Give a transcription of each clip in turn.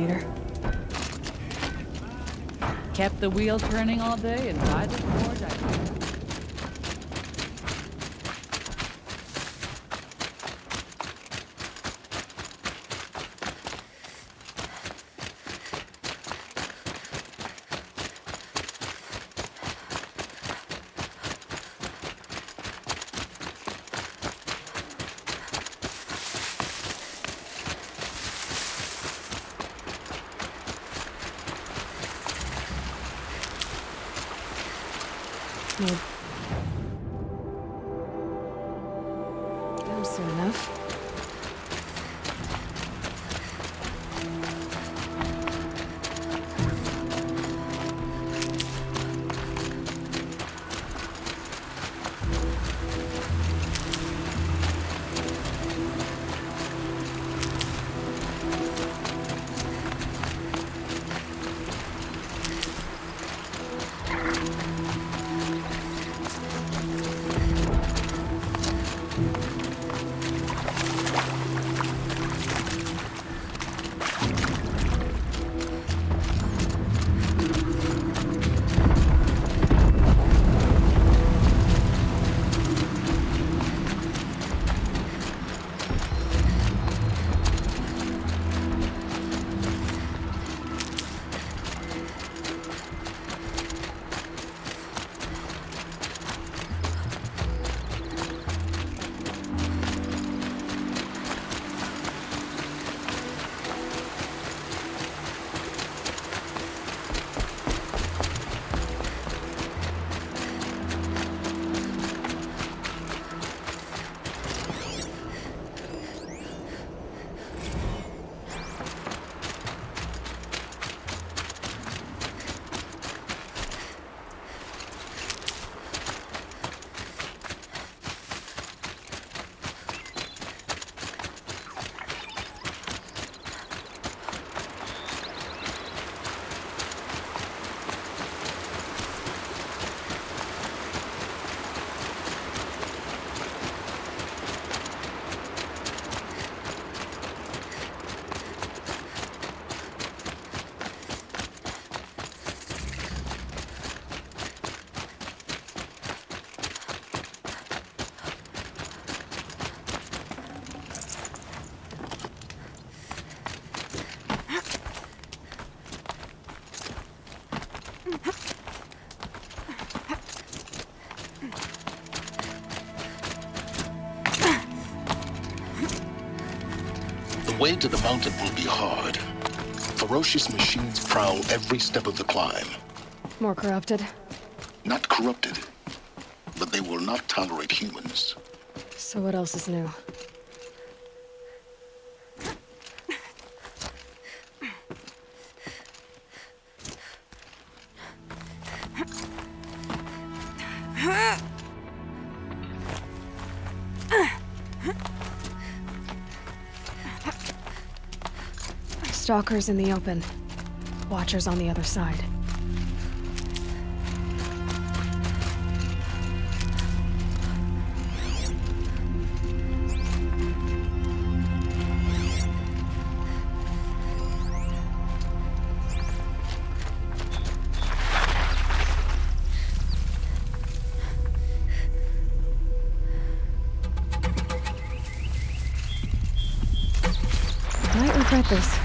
alternator. Kept the wheel turning all day and died the forge. Soon enough. The way to the mountain will be hard. Ferocious machines prowl every step of the climb. More corrupted? Not corrupted, but they will not tolerate humans. So what else is new? Stalkers in the open. Watchers on the other side. I might regret this.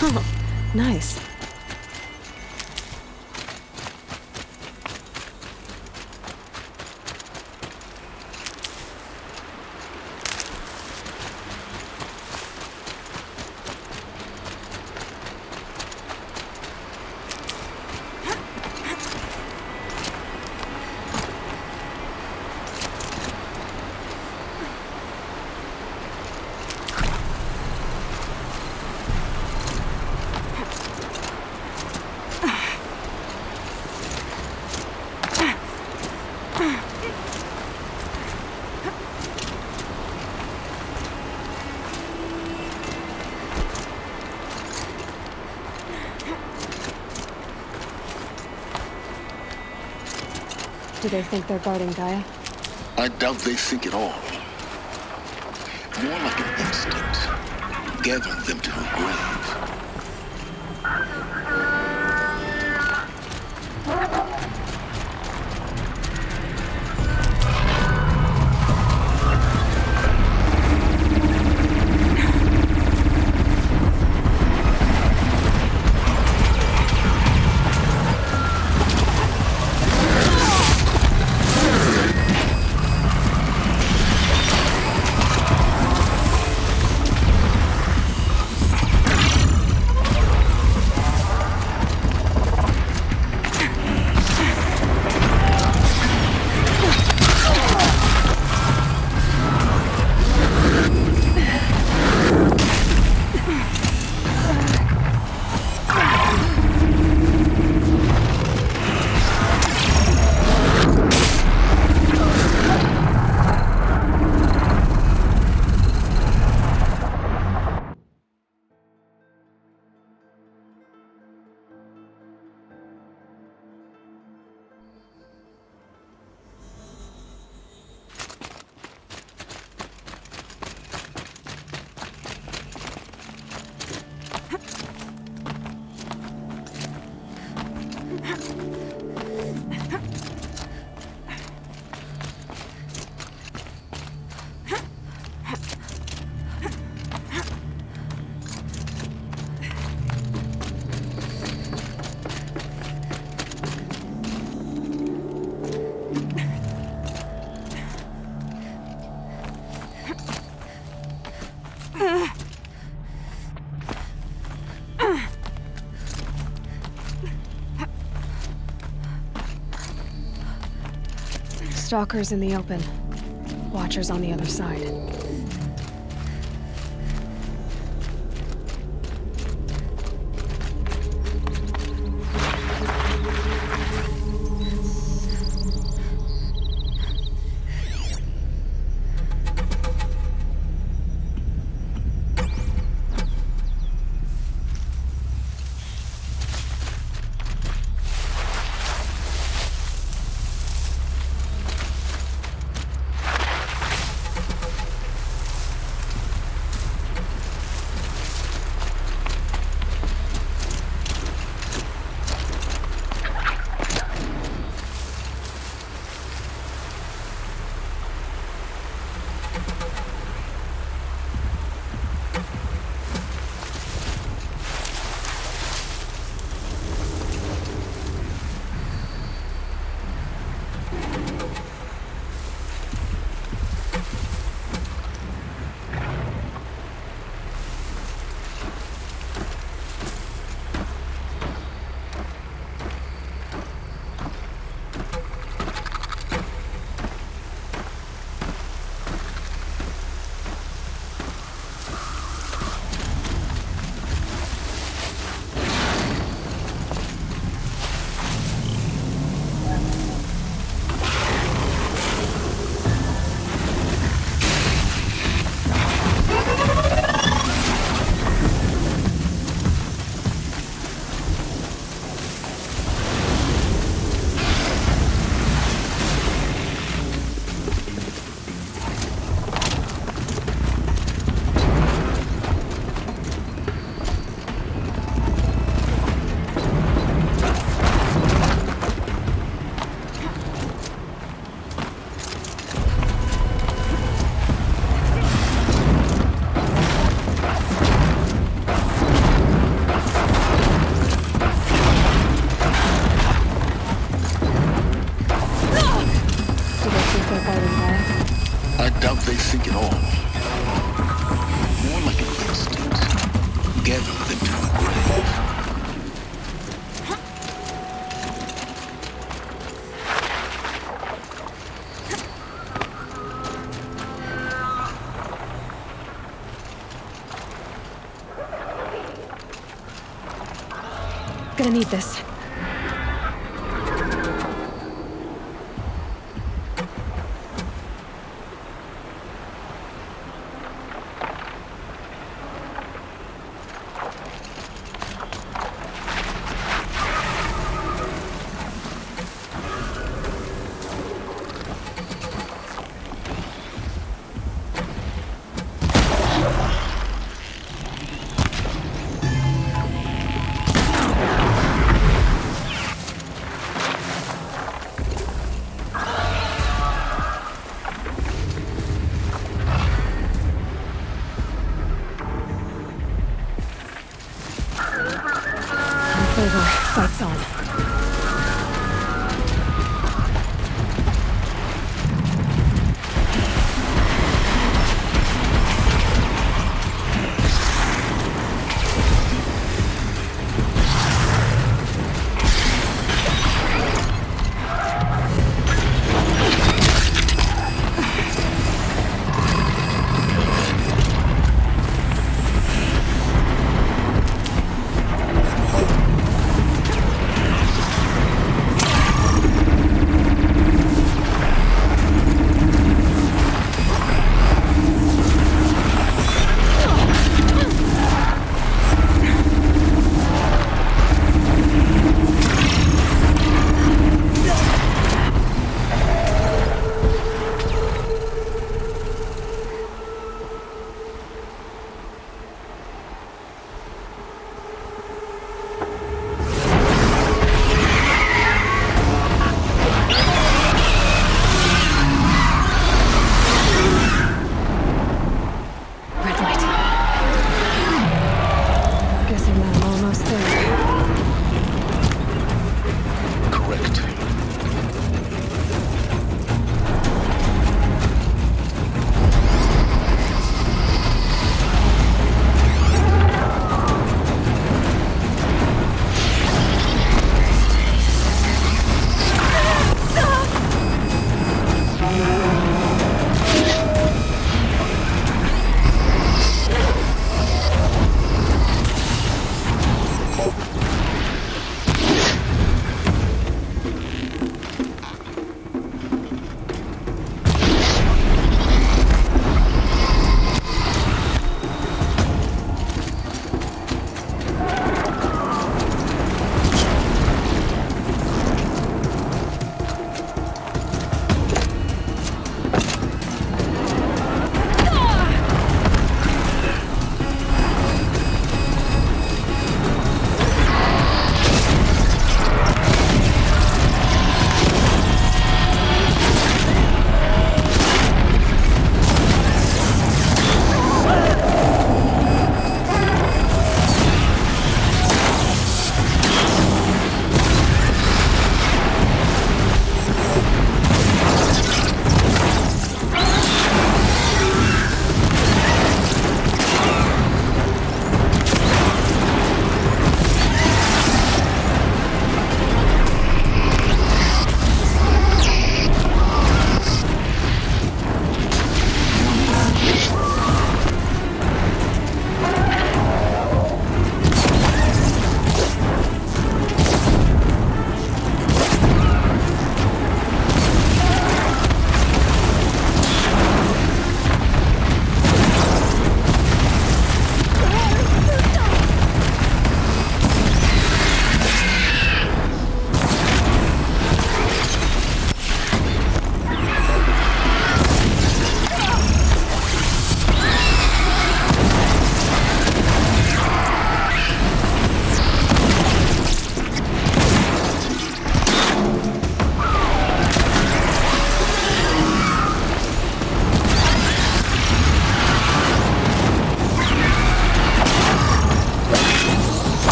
Oh, nice. Do they think they're guarding Gaia? I doubt they think at all. More like an instinct, gathering them to her grave. Stalkers in the open. Watchers on the other side. Gonna need this. Over. Fight's on.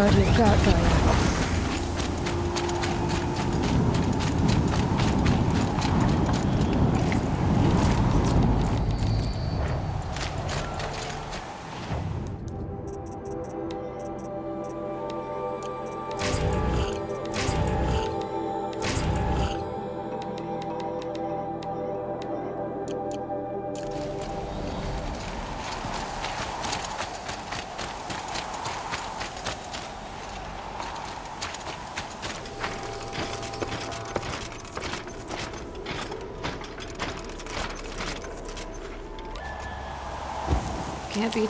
guard you've got, Gaia. can't be...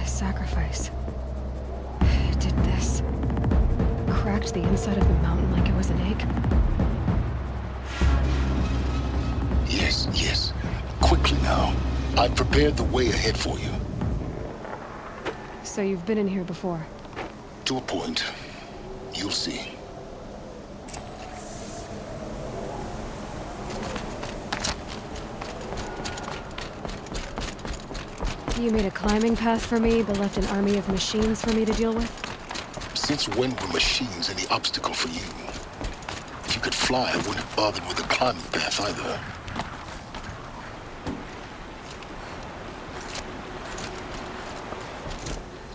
Sacrifice. It did this. Cracked the inside of the mountain like it was an egg. Yes, yes. Quickly now. I've prepared the way ahead for you. So you've been in here before? To a point. You'll see. You made a climbing path for me, but left an army of machines for me to deal with? Since when were machines any obstacle for you? If you could fly, I wouldn't have bothered with a climbing path either.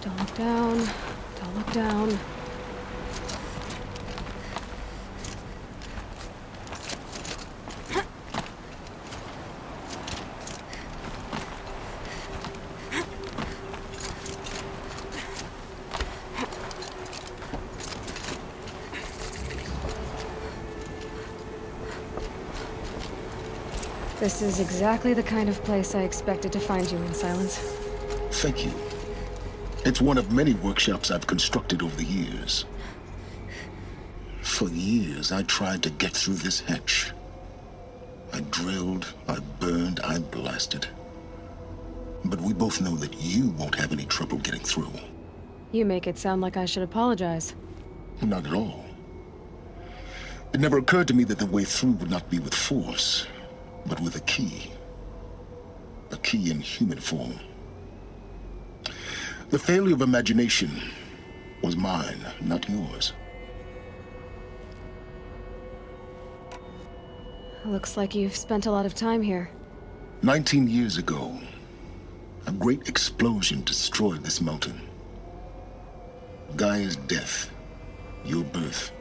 Don't look down. Don't look down. This is exactly the kind of place I expected to find you in, Silence. Thank you. It's one of many workshops I've constructed over the years. For years, I tried to get through this hatch. I drilled, I burned, I blasted. But we both know that you won't have any trouble getting through. You make it sound like I should apologize. Not at all. It never occurred to me that the way through would not be with force, but with a key. A key in human form. The failure of imagination was mine, not yours. Looks like you've spent a lot of time here. 19 years ago, a great explosion destroyed this mountain. Gaia's death, your birth.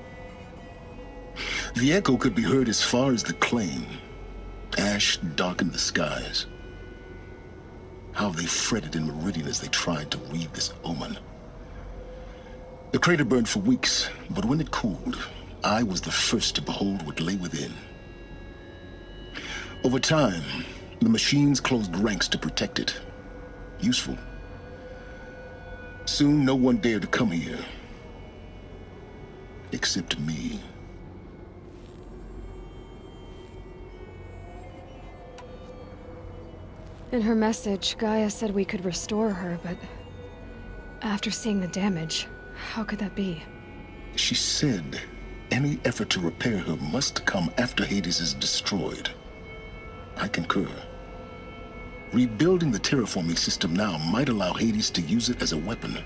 The echo could be heard as far as the claim. Ash darkened the skies. How they fretted in Meridian as they tried to read this omen. The crater burned for weeks, but when it cooled, I was the first to behold what lay within. Over time, the machines closed ranks to protect it. Useful. Soon, no one dared to come here. Except me. In her message, Gaia said we could restore her, but... after seeing the damage, how could that be? She said any effort to repair her must come after Hades is destroyed. I concur. Rebuilding the terraforming system now might allow Hades to use it as a weapon.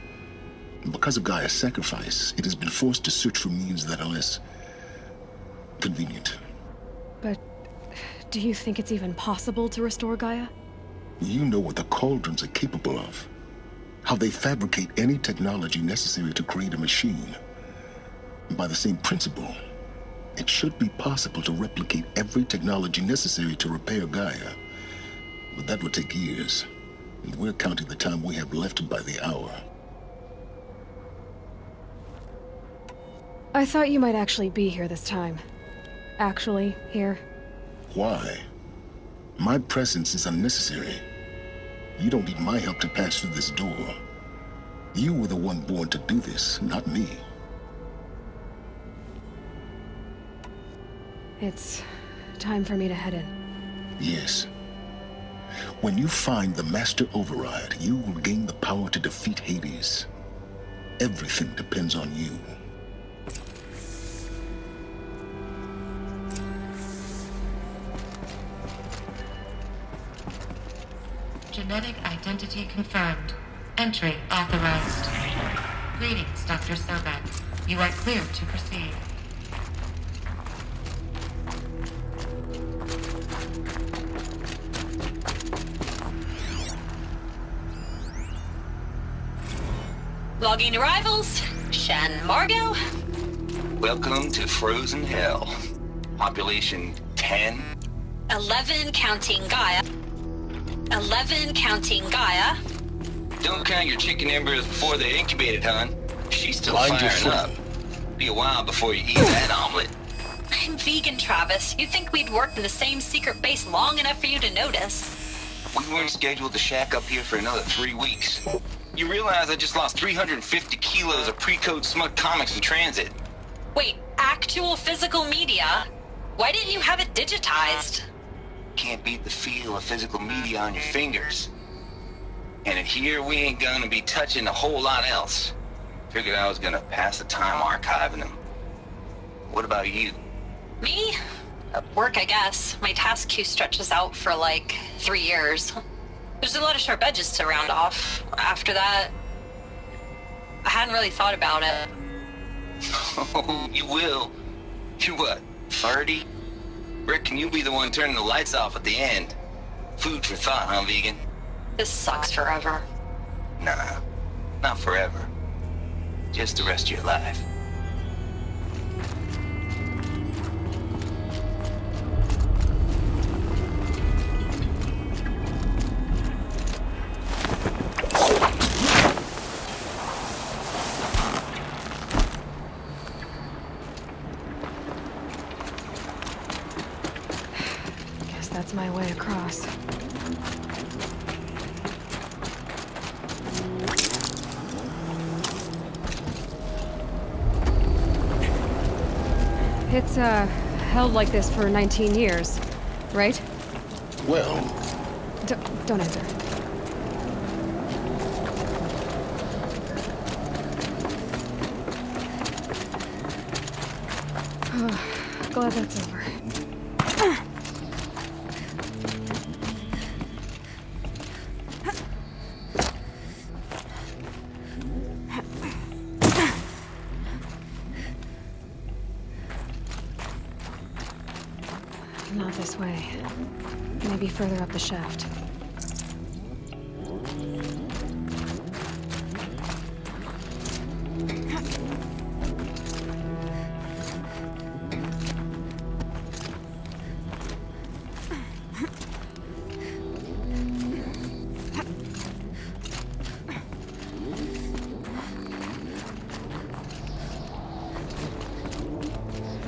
Because of Gaia's sacrifice, it has been forced to search for means that are less... convenient. But... do you think it's even possible to restore Gaia? You know what the Cauldrons are capable of. How they fabricate any technology necessary to create a machine. By the same principle, it should be possible to replicate every technology necessary to repair Gaia. But that would take years, and we're counting the time we have left by the hour. I thought you might actually be here this time. Actually, here. Why? My presence is unnecessary. You don't need my help to pass through this door. You were the one born to do this, not me. It's time for me to head in. Yes. When you find the Master Override, you will gain the power to defeat Hades. Everything depends on you. Genetic identity confirmed. Entry authorized. Greetings, Dr. Sobek. You are cleared to proceed. Logging arrivals. Shan Margot. Welcome to Frozen Hell. Population 10. 11 counting Gaia. 11 counting Gaia. Don't count your chicken embers before they're incubated, hon. She's still Mind your firing up. Be a while before you eat that omelet. I'm vegan, Travis. You'd think we'd worked in the same secret base long enough for you to notice. We weren't scheduled to shack up here for another 3 weeks. You realize I just lost 350 kilos of pre-code smug comics in transit. Wait, actual physical media? Why didn't you have it digitized? Can't beat the feel of physical media on your fingers. And in here, we ain't gonna be touching a whole lot else. Figured I was gonna pass the time archiving them. What about you? Me? Work, I guess. My task queue stretches out for like 3 years. There's a lot of sharp edges to round off. After that, I hadn't really thought about it. Oh, you will. You're what, 30? Reckon you'll be the one turning the lights off at the end. Food for thought, huh, vegan? This sucks forever. Nah, not forever. Just the rest of your life. Guess that's my way across. It's, held like this for 19 years, right? Well, Don't enter. Glad that's over. Not this way. Maybe further up the shaft.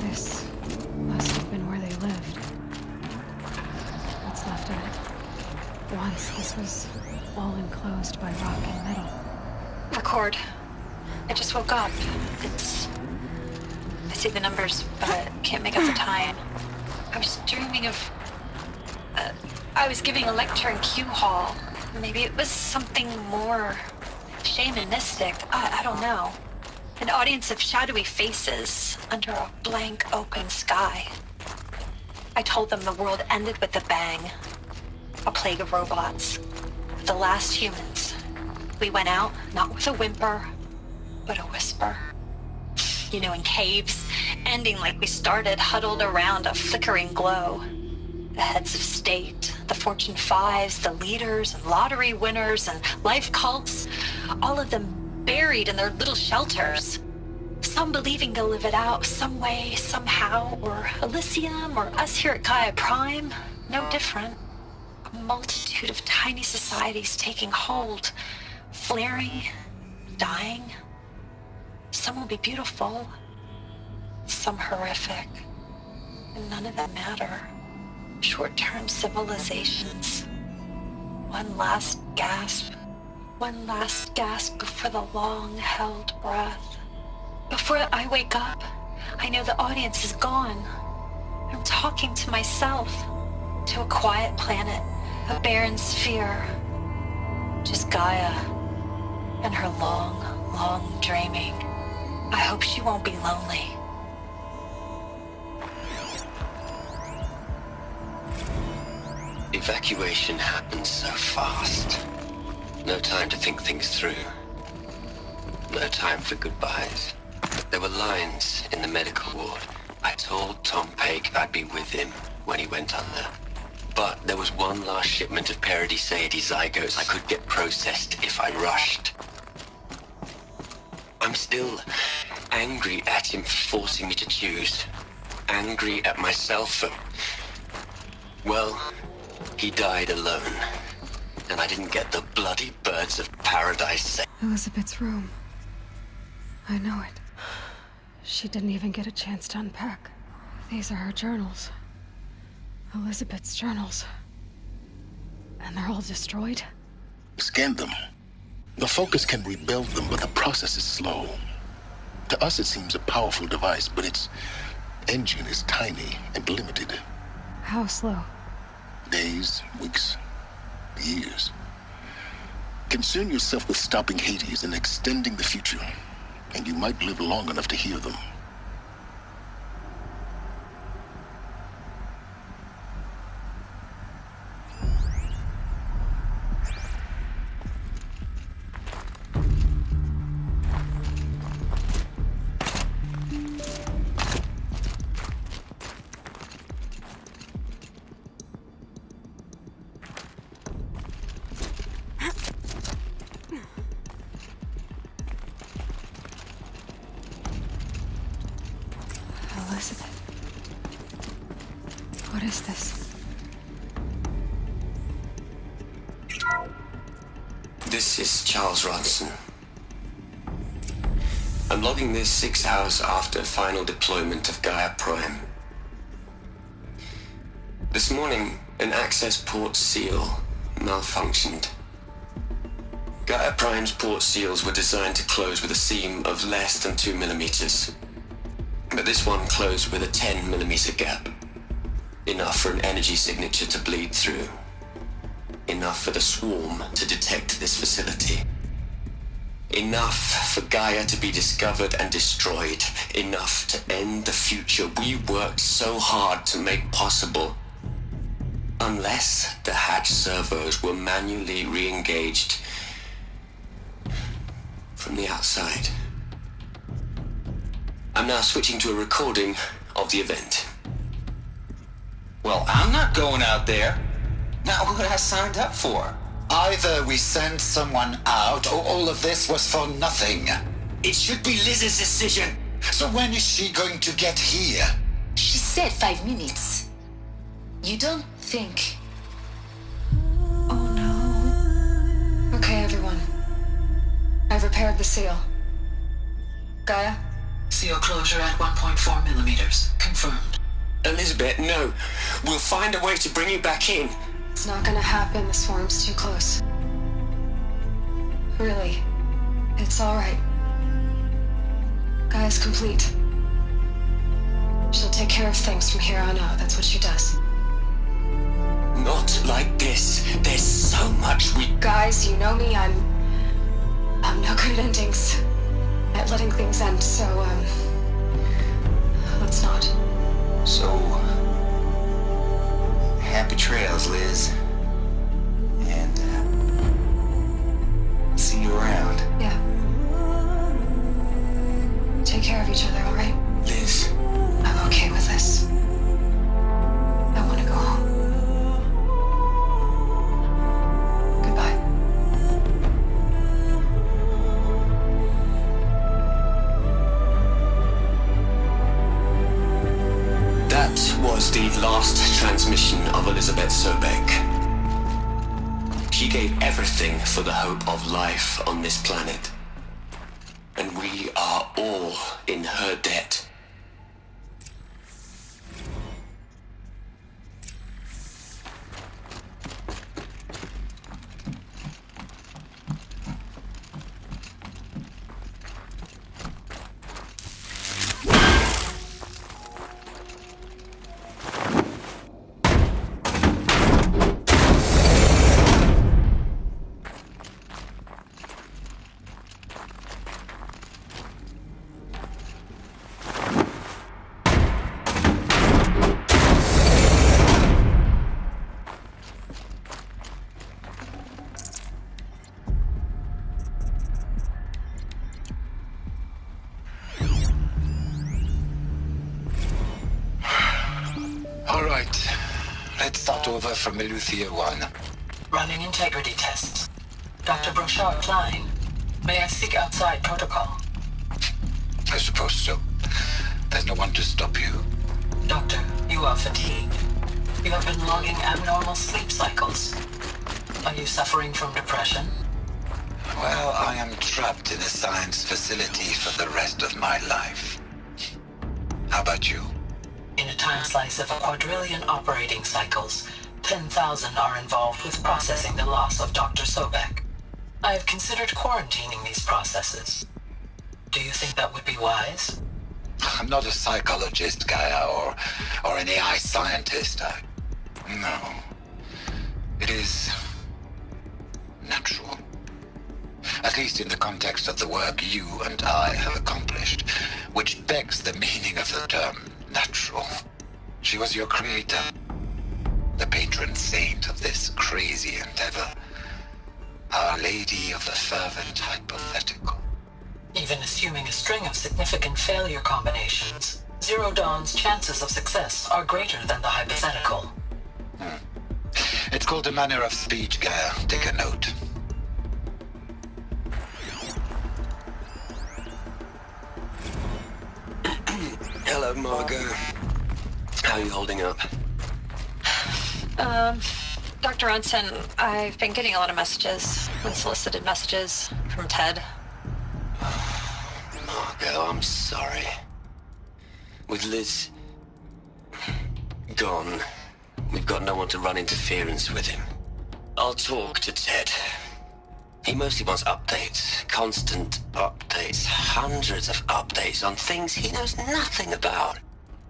This must have been where they lived. What's left of it. Once this was all enclosed by rock and metal. Record. I just woke up. I see the numbers, but can't make out the time. I was dreaming of... I was giving a lecture in Q Hall. Maybe it was something more shamanistic. I don't know. An audience of shadowy faces under a blank open sky. I told them the world ended with a bang. A plague of robots. The last humans. We went out, not with a whimper, but a whisper. You know, in caves, ending like we started, huddled around a flickering glow. The heads of state, the Fortune 5s, the leaders and lottery winners and life cults, all of them buried in their little shelters. Some believing they'll live it out some way, somehow, or Elysium, or us here at Gaia Prime, no different. A multitude of tiny societies taking hold, flaring, dying. Some will be beautiful, some horrific, and none of them matter. Short-term civilizations. One last gasp before the long-held breath. Before I wake up, I know the audience is gone. I'm talking to myself, to a quiet planet, a barren sphere. Just Gaia and her long, long dreaming. I hope she won't be lonely. Evacuation happened so fast. No time to think things through. No time for goodbyes. There were lines in the medical ward. I told Tom Paik I'd be with him when he went under. But there was one last shipment of Paradis Sayedi zygotes I could get processed if I rushed. I'm still angry at him for forcing me to choose. Angry at myself for... Well, he died alone. And I didn't get the bloody birds of paradise saved. Elizabeth's room. I know it. She didn't even get a chance to unpack. These are her journals. Elizabeth's journals. And they're all destroyed? Scan them. The Focus can rebuild them, but the process is slow. To us, it seems a powerful device, but its engine is tiny and limited. How slow? Days, weeks, years. Concern yourself with stopping Hades and extending the future, and you might live long enough to hear them. Elizabeth. What is this? This is Charles Ronson. I'm logging this 6 hours after final deployment of Gaia Prime. This morning, an access port seal malfunctioned. Gaia Prime's port seals were designed to close with a seam of less than 2 millimeters. But this one closed with a 10 millimeter gap. Enough for an energy signature to bleed through. Enough for the swarm to detect this facility. Enough for Gaia to be discovered and destroyed. Enough to end the future we worked so hard to make possible. Unless the hatch servos were manually re-engaged from the outside. I'm now switching to a recording of the event. Well, I'm not going out there. Not what I signed up for. Either we send someone out, or all of this was for nothing. It should be Liz's decision. So when is she going to get here? She said 5 minutes. You don't think... Oh no. Okay, everyone. I've repaired the seal. Gaia? Seal closure at 1.4 millimeters. Confirmed. Elizabeth, no. We'll find a way to bring you back in. It's not gonna happen. The swarm's too close. Really. It's alright. Gaia's complete. She'll take care of things from here on out. That's what she does. Not like this. There's so much we... Guys, you know me. I'm no good at endings. At letting things end, so, let's not. So, happy trails, Liz. And, see you around. Yeah. Take care of each other, all right? Liz. I'm okay with this. I want to go home. Goodbye. That was the last transmission of Elizabeth Sobeck. She gave everything for the hope of life on this planet. And we are all in her debt. Over from Eleuthia 1. Running integrity tests. Dr. Brochard Klein. May I speak outside protocol? I suppose so. There's no one to stop you. Doctor, you are fatigued. You have been logging abnormal sleep cycles. Are you suffering from depression? Well, I am trapped in a science facility for the rest of my life. How about you? In a time slice of 1,250,000,000 operating cycles, 10,000 are involved with processing the loss of Dr. Sobek. I have considered quarantining these processes. Do you think that would be wise? I'm not a psychologist, Gaia, or an AI scientist. No. It is natural. At least in the context of the work you and I have accomplished, which begs the meaning of the term natural. She was your creator, the patron saint of this crazy endeavor, Our Lady of the Fervent Hypothetical. Even assuming a string of significant failure combinations, Zero Dawn's chances of success are greater than the hypothetical. It's called a manner of speech, Gaia. Take a note. Hello, Margot. How are you holding up? Dr. Ronson, I've been getting a lot of messages, unsolicited messages from Ted. Margot, I'm sorry. With Liz gone, we've got no one to run interference with him. I'll talk to Ted. He mostly wants updates, constant updates, hundreds of updates on things he knows nothing about.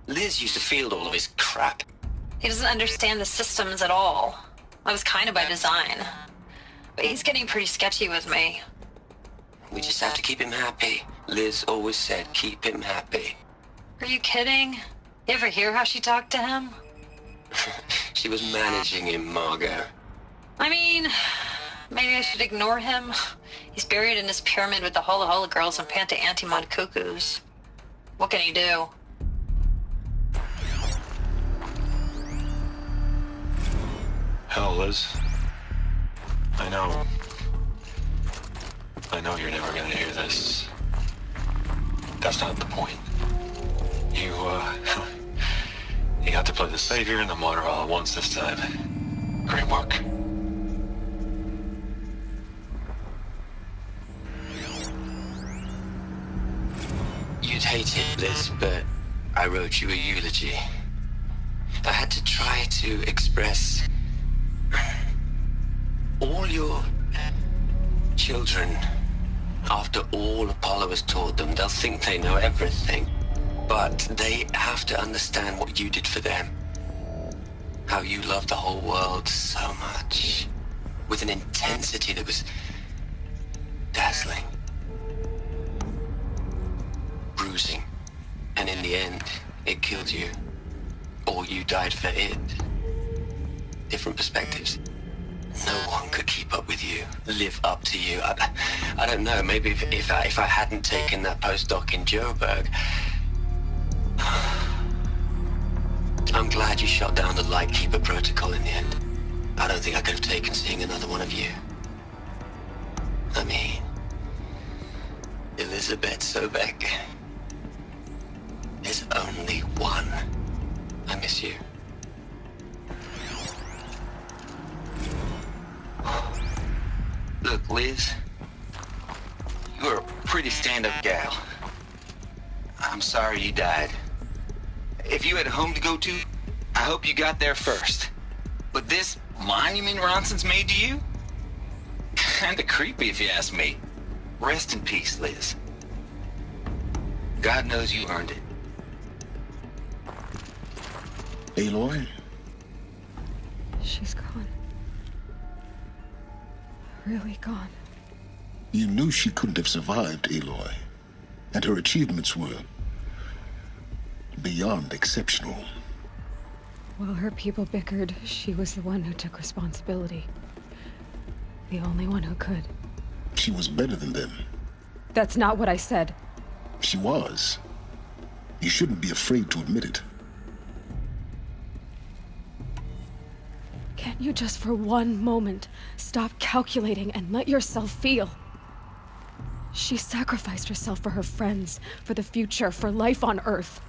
Liz used to field all of his crap. He doesn't understand the systems at all. That was kind of by design. But he's getting pretty sketchy with me. We just have to keep him happy. Liz always said, keep him happy. Are you kidding? You ever hear how she talked to him? She was managing him, Margot. I mean, maybe I should ignore him. He's buried in his pyramid with the Hola Hola girls and Panta Antimon cuckoos. What can he do? Hell, Liz. I know you're never gonna hear this. That's not the point. You got to play the savior and the martyr all at once this time. Great work. You'd hate it, Liz, but I wrote you a eulogy. I had to try to express all your children. After all Apollo has taught them, they'll think they know everything. But they have to understand what you did for them. How you loved the whole world so much. With an intensity that was dazzling. Bruising. And in the end, it killed you. Or you died for it. Different perspectives. No one could keep up with you, live up to you. I don't know, maybe if I hadn't taken that postdoc in Joburg. I'm glad you shot down the Lightkeeper protocol in the end. I don't think I could have taken seeing another one of you. I mean, Elizabeth Sobek. There's only one. I miss you. Look, Liz, you're a pretty stand-up gal. I'm sorry you died. If you had a home to go to, I hope you got there first. But this monument Ronson's made to you? Kinda creepy if you ask me. Rest in peace, Liz. God knows you earned it. Aloy? She's gone. Really gone. You knew she couldn't have survived, Aloy. And her achievements were beyond exceptional. While her people bickered, she was the one who took responsibility. The only one who could. She was better than them. That's not what I said. She was. You shouldn't be afraid to admit it. Can't you just for one moment stop calculating and let yourself feel? She sacrificed herself for her friends, for the future, for life on Earth.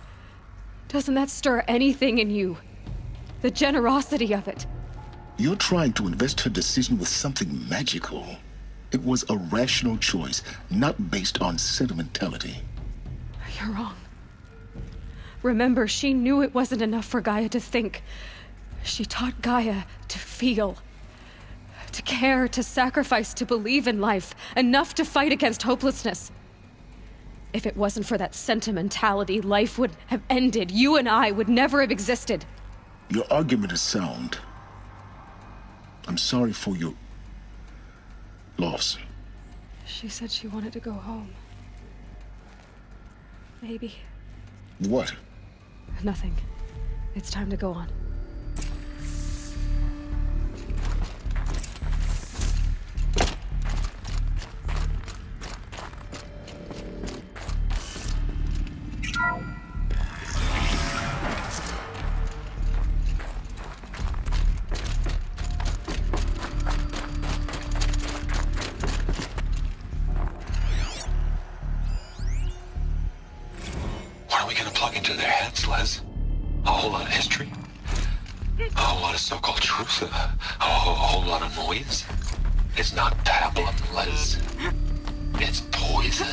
Doesn't that stir anything in you? The generosity of it. You're trying to invest her decision with something magical. It was a rational choice, not based on sentimentality. You're wrong. Remember, she knew it wasn't enough for Gaia to think. She taught Gaia to feel. To care, to sacrifice, to believe in life. Enough to fight against hopelessness. If it wasn't for that sentimentality, life would have ended. You and I would never have existed. Your argument is sound. I'm sorry for your loss. She said she wanted to go home. Maybe. What? Nothing. It's time to go on. What are we gonna plug into their heads, Les? A whole lot of history? A whole lot of so-called truth? A whole lot of noise? It's not pablum, Les. It's poison.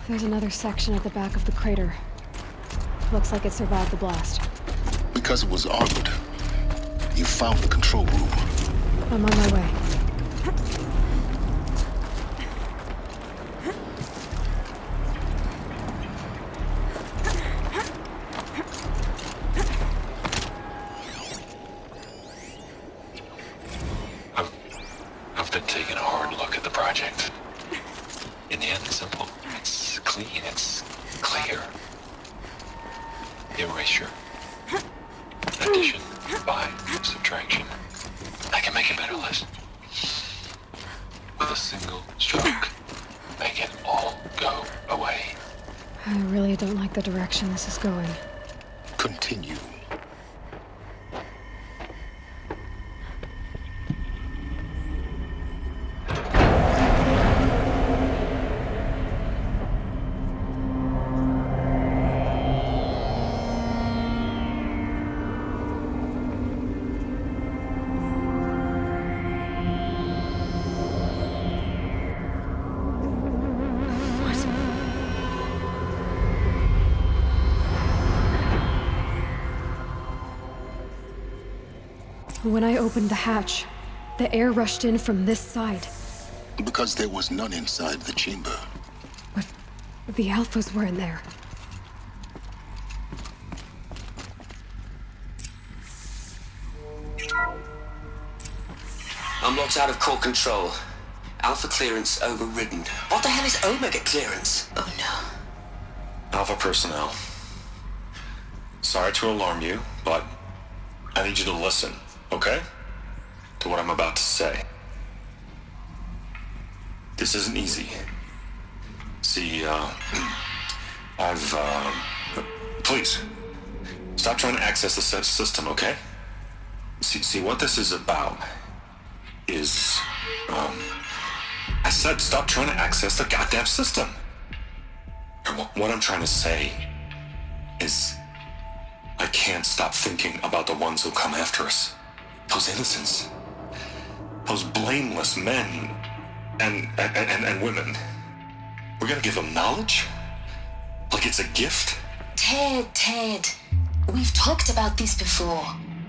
There's another section at the back of the crater. Looks like it survived the blast. Because it was armored. You found the control room. I'm on my way. I've been taking a hard look at the project. In the end, it's simple. It's clean. It's clear. Erasure. Addition. By subtraction. I can make it better, Les. With a single stroke. Make it all go away. I really don't like the direction this is going. Continue. When I opened the hatch, the air rushed in from this side. Because there was none inside the chamber. But the Alphas were in there. Unlocked out of core control. Alpha clearance overridden. What the hell is Omega clearance? Oh no. Alpha personnel. Sorry to alarm you, but I need you to listen, okay? To what I'm about to say. This isn't easy. See, please, stop trying to access the system, okay? See, what this is about is, I said stop trying to access the goddamn system. And what I'm trying to say is, I can't stop thinking about the ones who come after us. Those innocents. Those blameless men and women. We're gonna give them knowledge? Like it's a gift? Ted. We've talked about this before.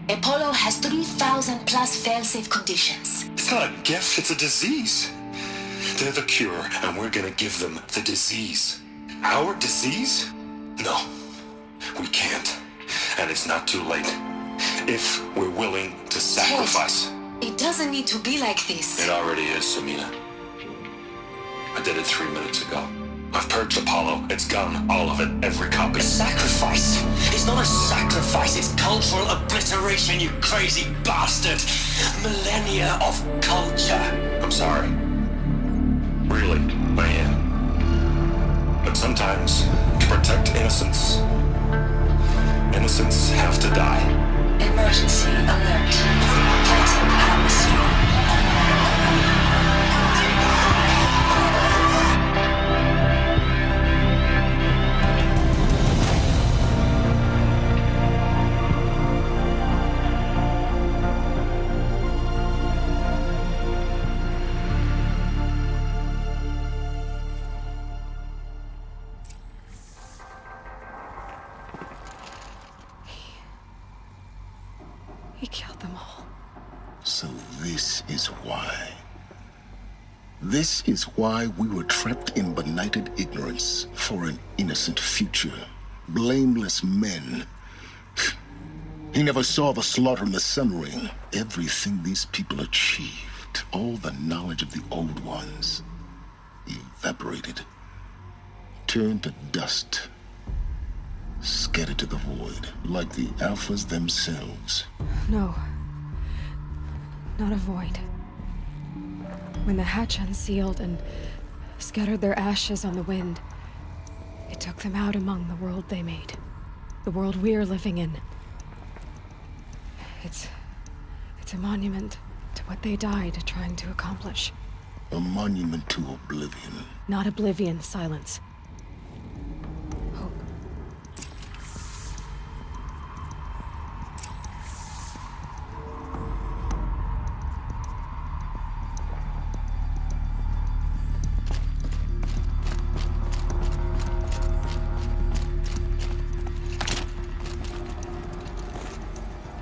Apollo has 3,000 plus fail-safe conditions. It's not a gift, it's a disease. They're the cure, and we're gonna give them the disease. Our disease? No, we can't. And it's not too late. If we're willing to sacrifice. Ted, it doesn't need to be like this. It already is, Samina. I did it 3 minutes ago. I've purged Apollo. It's gone. All of it. Every copy. A sacrifice? It's not a sacrifice. It's cultural obliteration, you crazy bastard. Millennia of culture. I'm sorry. Really, I am. But sometimes, to protect innocence, innocents have to die. Emergency alert. Titan atmosphere. He killed them all. So this is why. This is why we were trapped in benighted ignorance for an innocent future. Blameless men. He never saw the slaughter in the Sun Ring. Everything these people achieved, all the knowledge of the old ones, evaporated, turned to dust, scattered to the void, like the Alphas themselves. No. Not a void. When the hatch unsealed and scattered their ashes on the wind, it took them out among the world they made. The world we're living in. It's a monument to what they died trying to accomplish. A monument to oblivion. Not oblivion, silence. Hope.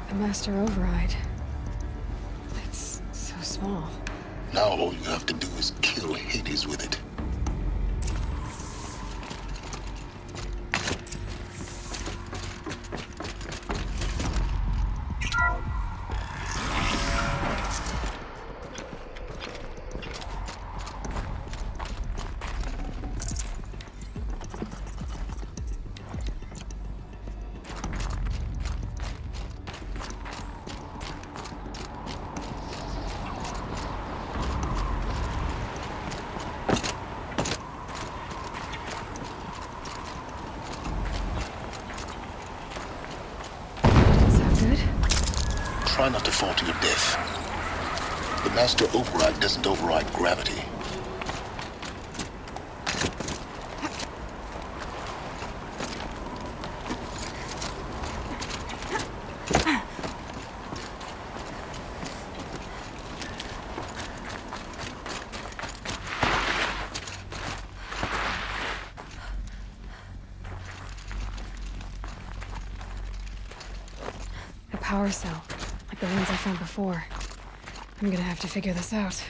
The Master Override. It's so small. Now all you have to do is kill Hades with it. Try not to fall to your death. The Master Override doesn't override gravity. A power cell. The ones I found before. I'm gonna have to figure this out.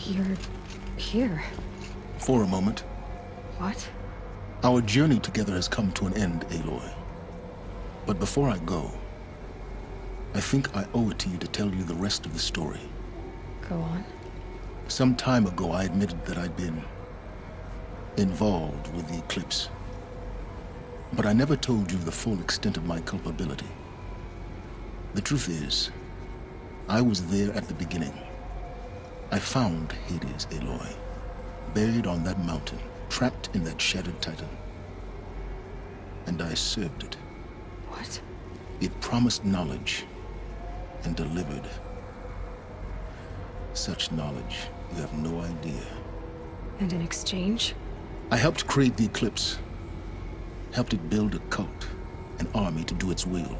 You're here. For a moment. What? Our journey together has come to an end, Aloy. But before I go, I think I owe it to you to tell you the rest of the story. Go on. Some time ago, I admitted that I'd been involved with the Eclipse. But I never told you the full extent of my culpability. The truth is, I was there at the beginning. I found Hades, Aloy, buried on that mountain, trapped in that shattered Titan. And I served it. What? It promised knowledge and delivered such knowledge you have no idea. And in exchange? I helped create the Eclipse. Helped it build a cult, an army to do its will.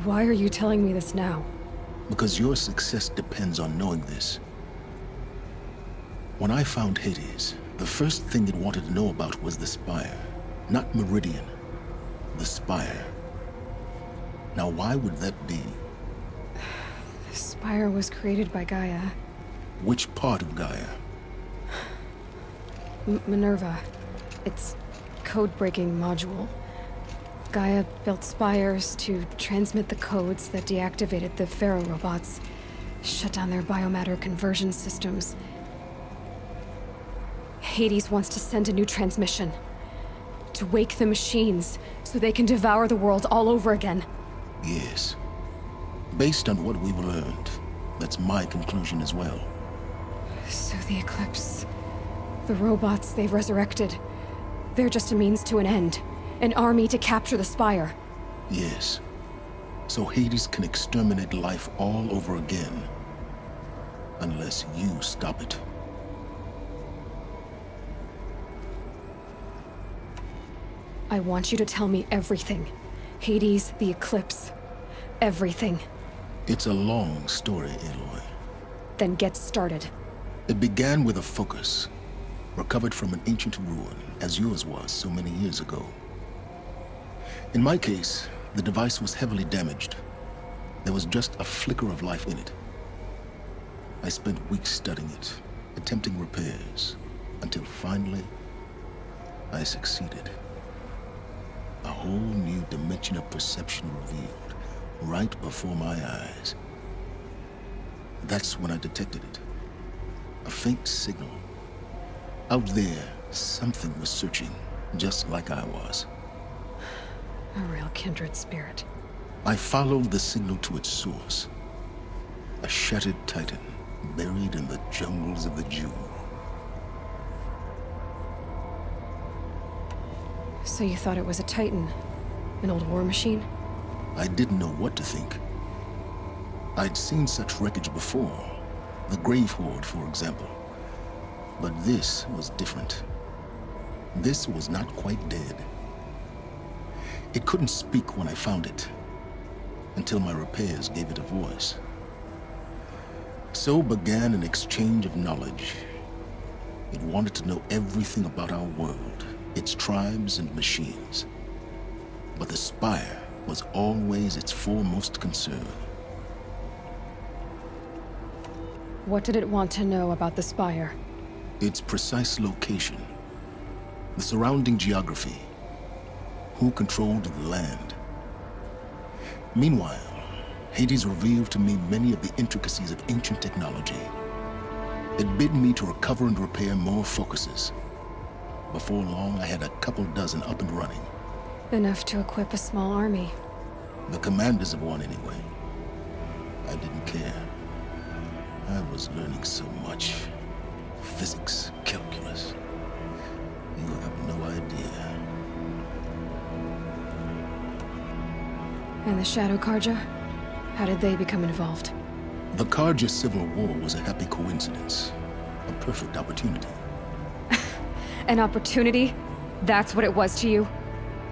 Why are you telling me this now? Because your success depends on knowing this. When I found Hades, the first thing it wanted to know about was the Spire. Not Meridian. The Spire. Now, why would that be? The Spire was created by Gaia. Which part of Gaia? Minerva. Its code-breaking module. Gaia built spires to transmit the codes that deactivated the Pharaoh robots, shut down their biomatter conversion systems. Hades wants to send a new transmission. To wake the machines, so they can devour the world all over again. Yes. Based on what we've learned, that's my conclusion as well. So the Eclipse... the robots they've resurrected... they're just a means to an end. An army to capture the Spire. Yes. So Hades can exterminate life all over again. Unless you stop it. I want you to tell me everything. Hades, the Eclipse. Everything. It's a long story, Aloy. Then get started. It began with a focus, recovered from an ancient ruin, as yours was so many years ago. In my case, the device was heavily damaged. There was just a flicker of life in it. I spent weeks studying it, attempting repairs, until finally, I succeeded. A whole new dimension of perception revealed, right before my eyes. That's when I detected it. A faint signal. Out there, something was searching, just like I was. A real kindred spirit. I followed the signal to its source. A shattered titan, buried in the jungles of the Jewel. So you thought it was a Titan? An old war machine? I didn't know what to think. I'd seen such wreckage before. The Grave Horde, for example. But this was different. This was not quite dead. It couldn't speak when I found it, until my repairs gave it a voice. So began an exchange of knowledge. It wanted to know everything about our world, its tribes and machines. But the Spire was always its foremost concern. What did it want to know about the Spire? Its precise location, the surrounding geography, who controlled the land. Meanwhile, Hades revealed to me many of the intricacies of ancient technology. It bid me to recover and repair more focuses. Before long, I had a couple dozen up and running. Enough to equip a small army. The commanders of one, anyway. I didn't care. I was learning so much. Physics, calculus. You have no idea. And the Shadow Carja? How did they become involved? The Carja Civil War was a happy coincidence. A perfect opportunity. An opportunity? That's what it was to you?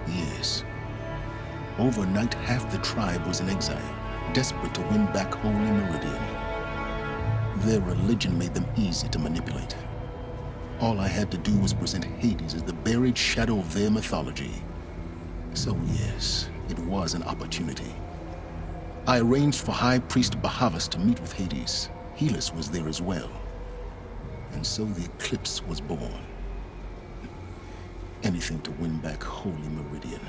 Yes. Overnight, half the tribe was in exile, desperate to win back Holy Meridian. Their religion made them easy to manipulate. All I had to do was present Hades as the buried shadow of their mythology. So yes, it was an opportunity. I arranged for High Priest Bahavas to meet with Hades. Helis was there as well. And so the Eclipse was born. Anything to win back Holy Meridian.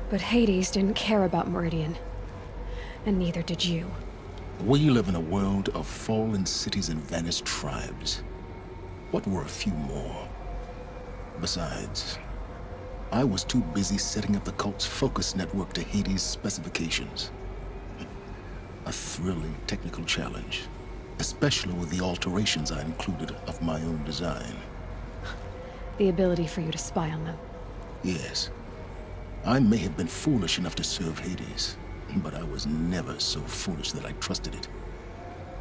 But Hades didn't care about Meridian. And neither did you. We live in a world of fallen cities and vanished tribes. What were a few more? Besides, I was too busy setting up the cult's focus network to Hades' specifications. A thrilling technical challenge, especially with the alterations I included of my own design. The ability for you to spy on them. Yes. I may have been foolish enough to serve Hades, but I was never so foolish that I trusted it.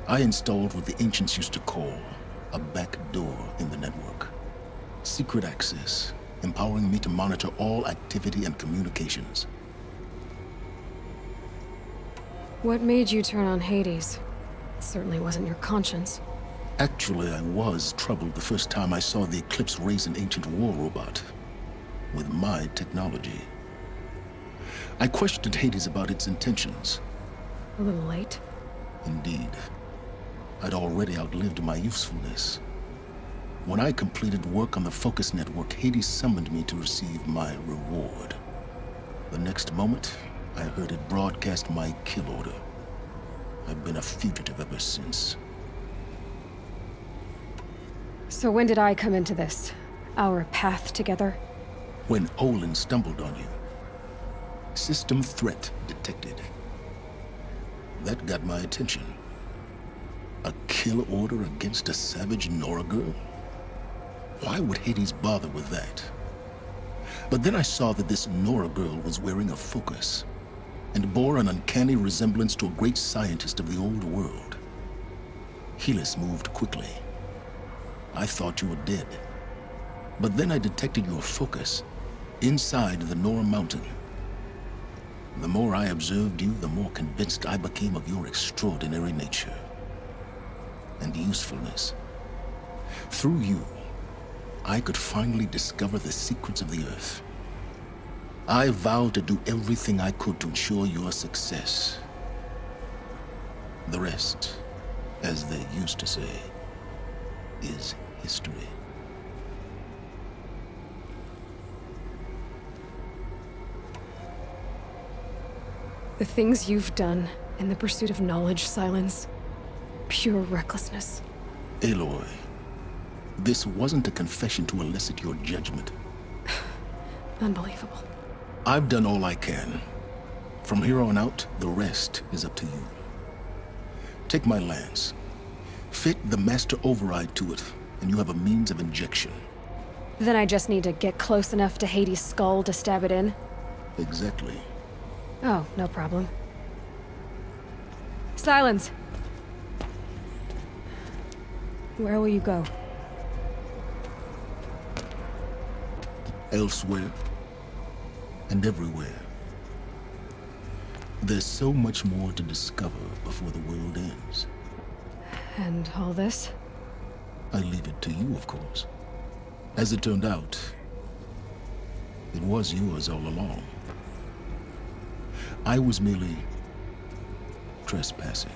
I installed what the ancients used to call a back door in the network. Secret access, empowering me to monitor all activity and communications. What made you turn on Hades? It certainly wasn't your conscience. Actually, I was troubled the first time I saw the Eclipse raise an ancient war robot with my technology. I questioned Hades about its intentions. A little late. Indeed. I'd already outlived my usefulness. When I completed work on the Focus Network, Hades summoned me to receive my reward. The next moment, I heard it broadcast my kill order. I've been a fugitive ever since. So when did I come into this? Our path together? When Olin stumbled on you. System threat detected. That got my attention. A kill order against a savage Nora girl? Why would Hades bother with that? But then I saw that this Nora girl was wearing a focus and bore an uncanny resemblance to a great scientist of the old world. Helis moved quickly. I thought you were dead. But then I detected your focus inside the Nora mountain. The more I observed you, the more convinced I became of your extraordinary nature and usefulness. Through you, I could finally discover the secrets of the Earth. I vowed to do everything I could to ensure your success. The rest, as they used to say, is history. The things you've done in the pursuit of knowledge, Silence. Pure recklessness. Aloy, this wasn't a confession to elicit your judgment. Unbelievable. I've done all I can. From here on out, the rest is up to you. Take my lance. Fit the Master Override to it, and you have a means of injection. Then I just need to get close enough to Hades' skull to stab it in? Exactly. Oh, no problem. Silence! Where will you go? Elsewhere. And everywhere. There's so much more to discover before the world ends. And all this? I leave it to you, of course. As it turned out, it was yours all along. I was merely trespassing.